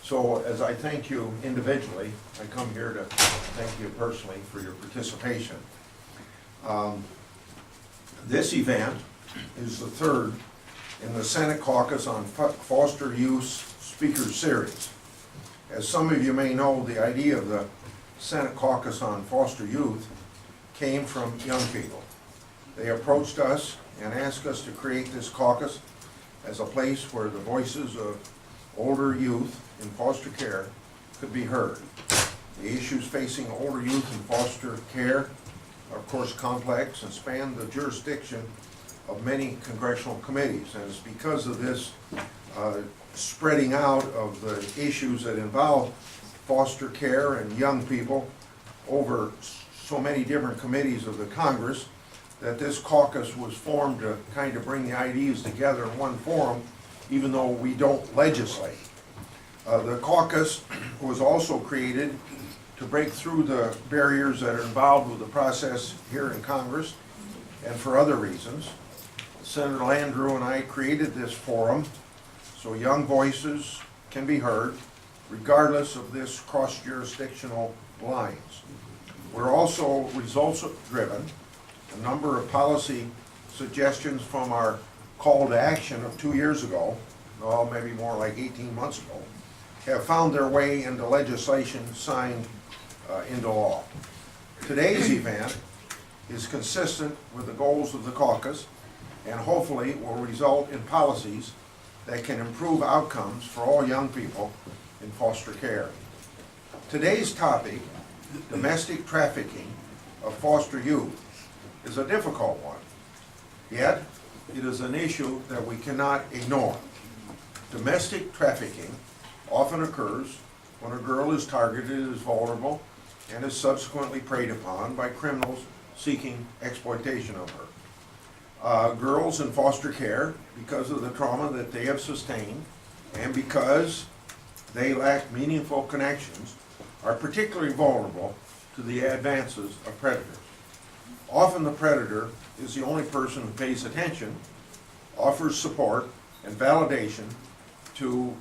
So as I thank you individually, I come here to thank you personally for your participation. This event is the third in the Senate Caucus on Foster Youth Speaker Series. As some of you may know, the idea of the Senate Caucus on Foster Youth came from young people. They approached us and asked us to create this caucus as a place where the voices of older youth in foster care could be heard. The issues facing older youth in foster care are of course complex and span the jurisdiction of many congressional committees, and it's because of this spreading out of the issues that involve foster care and young people over so many different committees of the Congress that this caucus was formed to kind of bring the ideas together in one forum, even though we don't legislate. The caucus was also created to break through the barriers that are involved with the process here in Congress and for other reasons. Senator Landrieu and I created this forum so young voices can be heard regardless of this cross-jurisdictional lines. We're also results-driven. A number of policy suggestions from our call to action of 2 years ago, well, maybe more like 18 months ago, have found their way into legislation signed into law. Today's event is consistent with the goals of the caucus and hopefully will result in policies that can improve outcomes for all young people in foster care. Today's topic, domestic trafficking of foster youth, is a difficult one, yet it is an issue that we cannot ignore. Domestic trafficking often occurs when a girl is targeted as vulnerable and is subsequently preyed upon by criminals seeking exploitation of her. Girls in foster care, because of the trauma that they have sustained and because they lack meaningful connections, are particularly vulnerable to the advances of predators. Often the predator is the only person who pays attention, offers support and validation to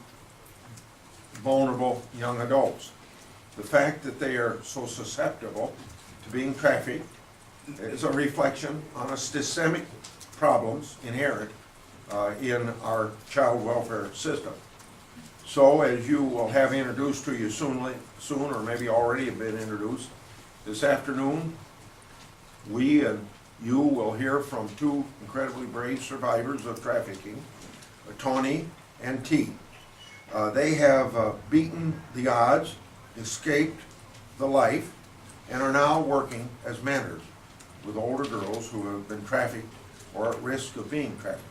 vulnerable young adults. The fact that they are so susceptible to being trafficked is a reflection on a systemic problems inherent in our child welfare system. So as you will have introduced to you soon or maybe already have been introduced, this afternoon we and you will hear from two incredibly brave survivors of trafficking, Tawny and T. They have beaten the odds, escaped the life, and are now working as mentors with older girls who have been trafficked or at risk of being trafficked.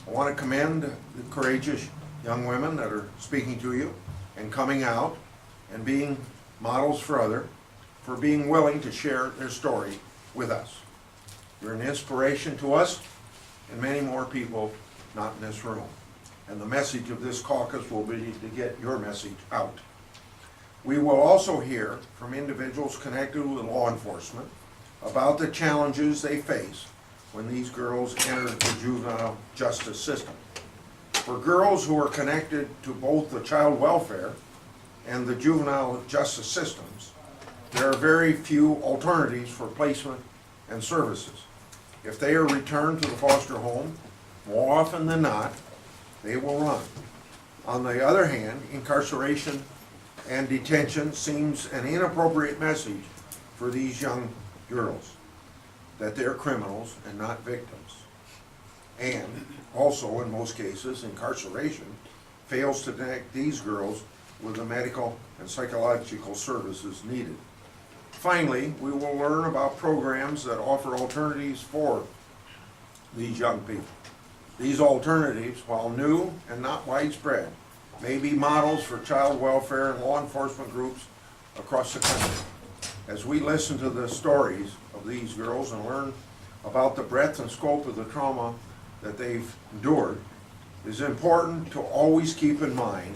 I want to commend the courageous young women that are speaking to you and coming out and being models for others, for being willing to share their story with us. You're an inspiration to us and many more people not in this room. And the message of this caucus will be to get your message out. We will also hear from individuals connected with law enforcement about the challenges they face when these girls enter the juvenile justice system. For girls who are connected to both the child welfare and the juvenile justice systems, there are very few alternatives for placement and services. If they are returned to the foster home, more often than not, they will run. On the other hand, incarceration and detention seems an inappropriate message for these young girls, that they're criminals and not victims. And also, in most cases, incarceration fails to connect these girls with the medical and psychological services needed. Finally, we will learn about programs that offer alternatives for these young people. These alternatives, while new and not widespread, may be models for child welfare and law enforcement groups across the country. As we listen to the stories of these girls and learn about the breadth and scope of the trauma that they've endured, it is important to always keep in mind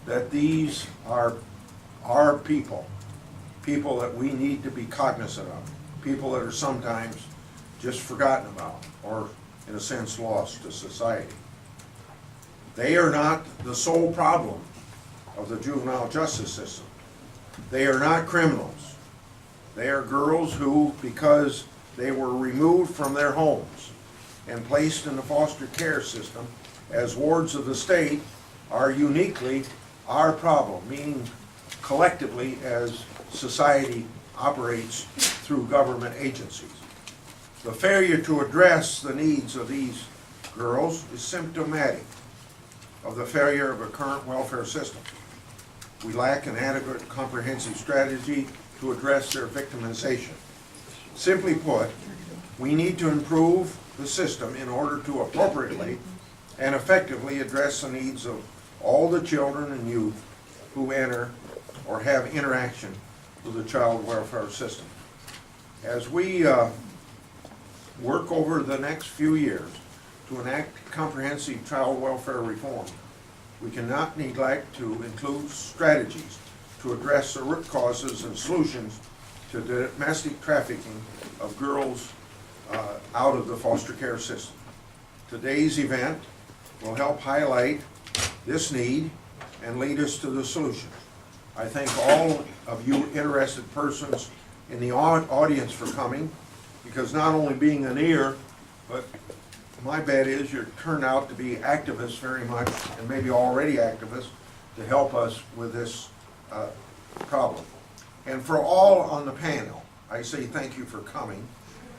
that these are our people that we need to be cognizant of, people that are sometimes just forgotten about or, in a sense, lost to society. They are not the sole problem of the juvenile justice system. They are not criminals. They are girls who, because they were removed from their homes and placed in the foster care system as wards of the state, are uniquely our problem, meaning collectively as society operates through government agencies. The failure to address the needs of these girls is symptomatic of the failure of a current welfare system. We lack an adequate comprehensive strategy to address their victimization. Simply put, we need to improve the system in order to appropriately and effectively address the needs of all the children and youth who enter or have interaction with the child welfare system. As we work over the next few years to enact comprehensive child welfare reform, we cannot neglect to include strategies to address the root causes and solutions to the domestic trafficking of girls out of the foster care system. Today's event will help highlight this need and lead us to the solution. I thank all of you interested persons in the audience for coming, because not only being an ear, but my bet is you're turned out to be activists very much, and maybe already activists, to help us with this problem. And for all on the panel, I say thank you for coming,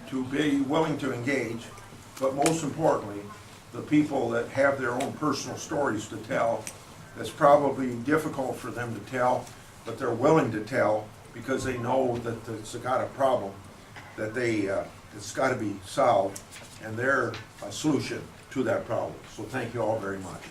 to be willing to engage, but most importantly, the people that have their own personal stories to tell. That's probably difficult for them to tell, but they're willing to tell because they know that it's got a problem that it's got to be solved, and they're a solution to that problem. So thank you all very much.